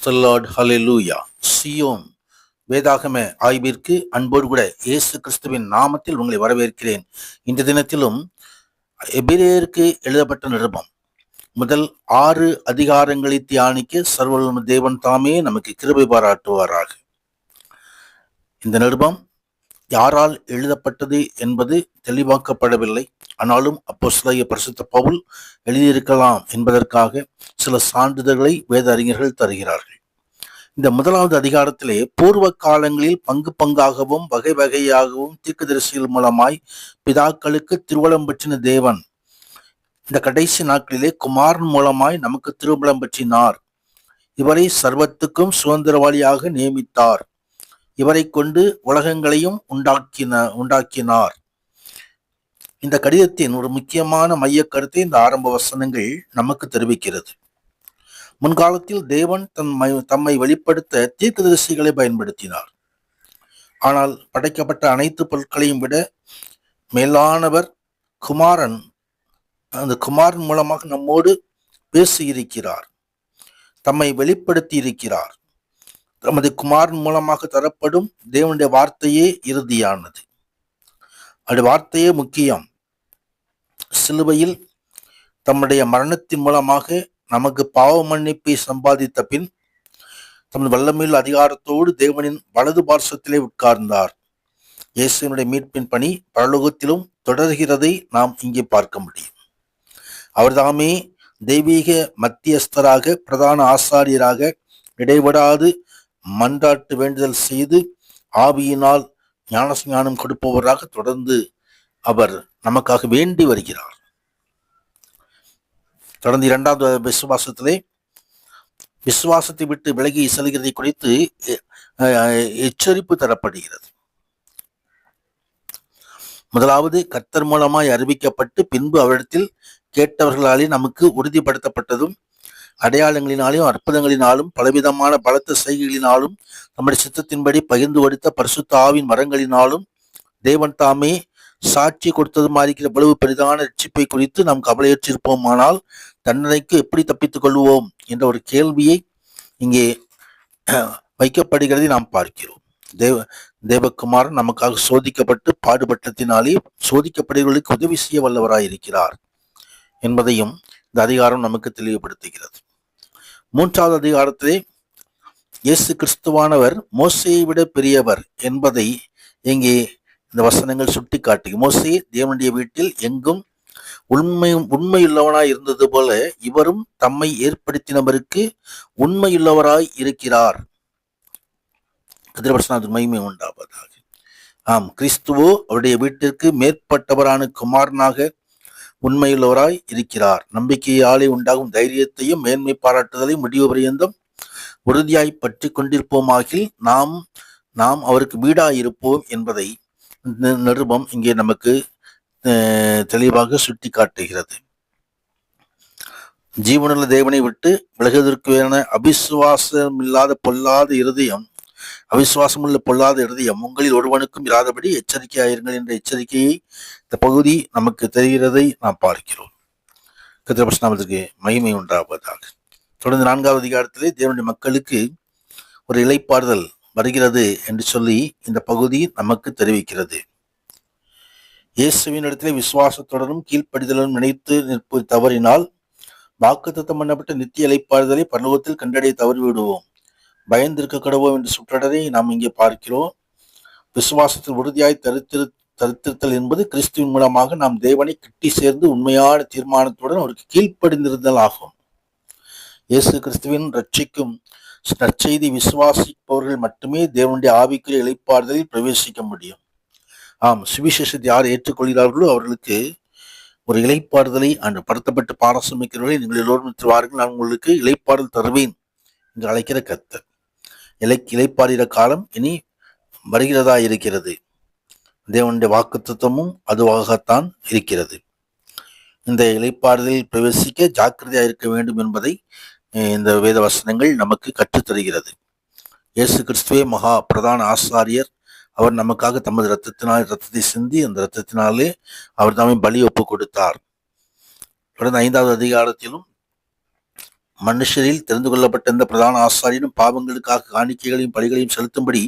Praise the Lord. Hallelujah. Zion வேதாகம ஆய்விற்கு அன்போடு கூட இயேசு கிறிஸ்துவின் நாமத்தில் உங்களை வரவேற்கிறேன். இந்த தினத்திலும் எபிரேயருக்கு எழுதப்பட்ட நிருபம் முதல் 6 அதிகாரங்களை தியானிக்க சர்வவல்லமை தேவன் தாமே நமக்கு கிருபை பாராட்டுவாராக. இந்த நிருபம் யாரால் எழுதப்பட்டது என்பது தெளிவாக்கப்படவில்லை. ஆனாலும் அப்போஸ்தலனாகிய பரிசுத்த பவுல் எழுதியிருக்கலாம் என்பதற்காக சில சான்றிதழ்களை வேத அறிஞர்கள் தருகிறார்கள். இந்த முதலாவது அதிகாரத்திலே பூர்வ காலங்களில் பங்கு பங்காகவும் வகை வகையாகவும் தீர்க்கதரிசிகள் மூலமாய் பிதாக்களுக்கு திருவுளம் பற்றின தேவன் இந்த கடைசி நாட்களிலே குமாரன் மூலமாய் நமக்கு திருவுளம் பற்றினார். இவரை சர்வத்துக்கும் சுதந்திரவாளியாக நியமித்தார். இவரை கொண்டு உலகங்களையும் உண்டாக்கினார். இந்த கடிதத்தின் ஒரு முக்கியமான மைய கருத்தை இந்த ஆரம்ப வசனங்கள் நமக்கு தெரிவிக்கிறது. முன்காலத்தில் தேவன் தம்மை வெளிப்படுத்த தீர்க்கதரிசிகளை பயன்படுத்தினார். ஆனால் படைக்கப்பட்ட அனைத்து பொருட்களையும் விட மேலானவர் குமாரன். அந்த குமாரன் மூலமாக நம்மோடு பேசியிருக்கிறார், தம்மை வெளிப்படுத்தி இருக்கிறார். தமது குமாரன் மூலமாக தரப்படும் தேவனுடைய வார்த்தையே இறுதியானது. அது வார்த்தையே முக்கியம். சிலுவையில் தம்முடைய மரணத்தின் மூலமாக நமக்கு பாவ மன்னிப்பை சம்பாதித்த பின் தமது வல்லமையுள்ள அதிகாரத்தோடு தேவனின் வலது பார்சத்திலே உட்கார்ந்தார். இயேசுவினுடைய மீட்பின் பணி பரலோகத்திலும் தொடர்கிறதை நாம் இங்கே பார்க்க முடியும். அவர்தாமே தெய்வீக மத்தியஸ்தராக பிரதான ஆசாரியராக இடைவிடாது மன்றாட்டு வேண்டுதல் செய்து ஆவியினால் ஞானம் கொடுப்பவராக தொடர்ந்து அவர் நமக்காக வேண்டி வருகிறார். தொடர்ந்து 2வது விசுவாசத்தை விட்டு விலகி செல்கிறதை குறித்து எச்சரிப்பு தரப்படுகிறது. முதலாவது கர்த்தர் மூலமாய் அறிவிக்கப்பட்டு பின்பு அவரிடத்தில் கேட்டவர்களாலே நமக்கு உறுதிப்படுத்தப்பட்டதும் அடையாளங்களினாலும் அற்புதங்களினாலும் பலவிதமான பலத்த செய்கைகளினாலும் நம்முடைய சித்தத்தின்படி பகிர்ந்து கொடுத்த பரிசுத்த ஆவின் வரங்களினாலும் தேவன் தாமே சாட்சி கொடுத்ததுமா இருக்கிற இவ்வளவு பெரிதான ரட்சிப்பை குறித்து நாம் கவலையற்றிருப்போமானால் தண்டனைக்கு எப்படி தப்பித்துக் கொள்வோம் என்ற ஒரு கேள்வியை இங்கே வைக்கப்படுகிறதை நாம் பார்க்கிறோம். தேவகுமாரன் நமக்காக சோதிக்கப்பட்டு பாடுபட்டத்தினாலே சோதிக்கப்படுகிறவர்களுக்கு உதவி செய்ய வல்லவராயிருக்கிறார் என்பதையும் இந்த அதிகாரம் நமக்கு தெளிவுபடுத்துகிறது. 3வது அதிகாரத்திலே இயேசு கிறிஸ்துவானவர் மோசேயை விட பெரியவர் என்பதை இங்கே இந்த வசனங்கள் சுட்டி காட்டுகிறது. மோசே தேவனுடைய வீட்டில் எங்கும் உண்மையுள்ளவனாய் இருந்தது போல இவரும் தம்மை ஏற்படுத்தினவருக்கு உண்மையுள்ளவராய் இருக்கிறார். மகிமை உண்டாவதாக. ஆம், கிறிஸ்துவோ அவருடைய வீட்டிற்கு மேற்பட்டவரான குமாரனாக உண்மையுள்ளவராய் இருக்கிறார். நம்பிக்கையாலே உண்டாகும் தைரியத்தையும் மேன்மை பாராட்டுதலையும் முடிவு பரியந்தம் உறுதியாய் பற்றி கொண்டிருப்போமாகில் நாம் அவருக்கு வீடாயிருப்போம் என்பதை நிருபம் இங்கே நமக்கு தெளிவாக சுட்டி காட்டுகிறது. ஜீவனுள்ள தேவனை விட்டு விலகுவதற்கான அவிசுவாசமுள்ள பொல்லாத இருதயம் உங்களில் ஒருவனுக்கும் இராதபடி எச்சரிக்கையாயிருங்கள் என்ற எச்சரிக்கையை இந்த பகுதி நமக்கு தெரிகிறதை நாம் பார்க்கிறோம். கர்த்தருக்கு மகிமை உண்டாவதாக. தொடர்ந்து 4வது அதிகாரத்திலே தேவனுடைய மக்களுக்கு ஒரு இளைப்பாறுதல் வருகிறது என்று சொல்லி இந்த பகுதி நமக்கு தெரிவிக்கிறது. இயேசுவின் இடத்திலே விசுவாசத்துடனும் கீழ்ப்படிதலும் நினைத்து நிற்பது தவறினால் வாக்குத்தத்தம் பண்ணப்பட்ட நித்திய இளைப்பாறுதலை பரலோகத்தில் கண்டடைய தவறி விடுவோம். பயந்திருக்க கடவோம் என்ற சுற்றடரை நாம் இங்கே பார்க்கிறோம். விசுவாசத்தில் உறுதியாய் தரித்திருத்தல் என்பது கிறிஸ்துவின் மூலமாக நாம் தேவனை கிட்டி சேர்ந்து உண்மையான தீர்மானத்துடன் அவருக்கு கீழ்ப்படிந்திருந்தல் ஆகும். இயேசு கிறிஸ்துவின் ரட்சிக்கும் நற்செய்தி விசுவாசிப்பவர்கள் மட்டுமே தேவனுடைய ஆவிக்குரிய இளைப்பாறுதலில் பிரவேசிக்க முடியும். ஆம், சுவிசேஷத்தை யார் ஏற்றுக்கொள்கிறார்களோ அவர்களுக்கு ஒரு இளைப்பாறுதலை படுத்தப்பட்டு பாரசமிக்கிறவர்களை நீங்கள் எல்லோரும் வாருங்கள், நான் உங்களுக்கு இளைப்பாறுதல் தருவேன் என்று அழைக்கிற கர்த்தர். இளைப்பாறுகிற காலம் இனி வருகிறதா இருக்கிறது. தேவனுடைய வாக்குத்தத்தமும் அதுவாகத்தான் இருக்கிறது. இந்த இளைப்பாறுதலில் பிரவேசிக்க ஜாக்கிரதையாக இருக்க வேண்டும் என்பதை இந்த வேத வசனங்கள் நமக்கு கற்றுத்தருகிறது. இயேசு கிறிஸ்துவே மகா பிரதான ஆசாரியர். அவர் நமக்காக தமது ரத்தத்தை சிந்தி அந்த இரத்தத்தினாலே அவர் தாமே பலி ஒப்பு கொடுத்தார். தொடர்ந்து 5வது அதிகாரத்திலும் மனுஷரில் தெரிந்து கொள்ளப்பட்ட இந்த பிரதான ஆசாரியனும் பாவங்களுக்காக காணிக்கைகளையும் பலிகளையும் செலுத்தும்படி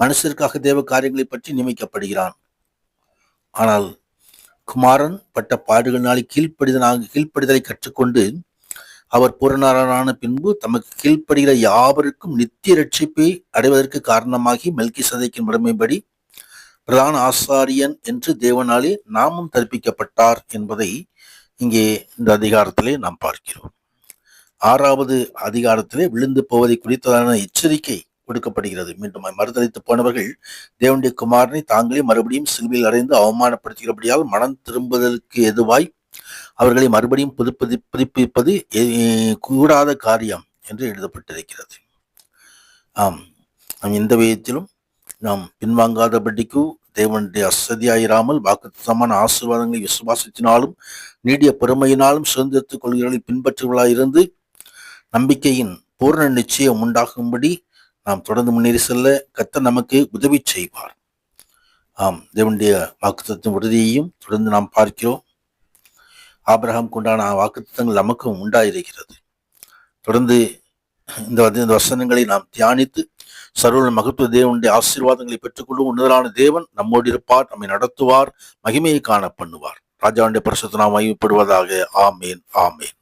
மனுஷருக்காக தேவ காரியங்களை பற்றி நியமிக்கப்படுகிறான். ஆனால் குமாரன் பட்ட பாடுகளினாலே கீழ்ப்படிதலை கற்றுக்கொண்டு அவர் பூரணரான பின்பு தமக்கு கீழ்ப்படுகிற யாவருக்கும் நித்திய ரட்சிப்பை அடைவதற்கு காரணமாகி மெல்கிசேதேக்கின் முறைமைப்படி பிரதான ஆசாரியன் என்று தேவனாலே நாமும் தரிப்பிக்கப்பட்டார் என்பதை இங்கே இந்த அதிகாரத்திலே நாம் பார்க்கிறோம். 6வது அதிகாரத்திலே விழுந்து போவதை குறித்ததான எச்சரிக்கை கொடுக்கப்படுகிறது. மீண்டும் மறுதலித்து போனவர்கள் தேவனுடைய குமாரனை தாங்களே மறுபடியும் சிலுவையில் அறைந்து அவமானப்படுத்துகிறபடியால் மனம் திரும்புதலுக்கு எதுவாய் அவர்களை மறுபடியும் புதுப்பிப்பது கூடாத காரியம் என்று எழுதப்பட்டிருக்கிறது. நாம் எந்த விதத்திலும் நாம் பின்வாங்காதபடிக்கு தேவனுடைய அசதியாயிராமல் வாக்குத்தத்தமான ஆசீர்வாதங்களை விசுவாசத்தினாலும் நீடிய பொறுமையினாலும் சுதந்திரத்துக் கொள்கைகளை பின்பற்றுவர்களாயிருந்து நம்பிக்கையின் பூர்ண நிச்சயம் உண்டாகும்படி நாம் தொடர்ந்து முன்னேறி செல்ல கர்த்தர் நமக்கு உதவி செய்வார். தேவனுடைய வாக்குத்தத்தின் உறுதியையும் தொடர்ந்து நாம் பார்க்கிறோம். ஆபிரகாம் உண்டான வாக்குத்தத்தங்கள் நமக்கும் உண்டாயிருக்கிறது. தொடர்ந்து இந்த வசனங்களை நாம் தியானித்து சர்வ மகத்துவ தேவனுடைய ஆசீர்வாதங்களை பெற்றுக்கொள்ளும் உன்னதரான தேவன் நம்மோடு இருப்பார், நம்மை நடத்துவார், மகிமையை காண பண்ணுவார். ராஜாவுடைய பரிசுத்த நாமம் மகிமைப்படுவதாக. ஆமேன், ஆமேன்.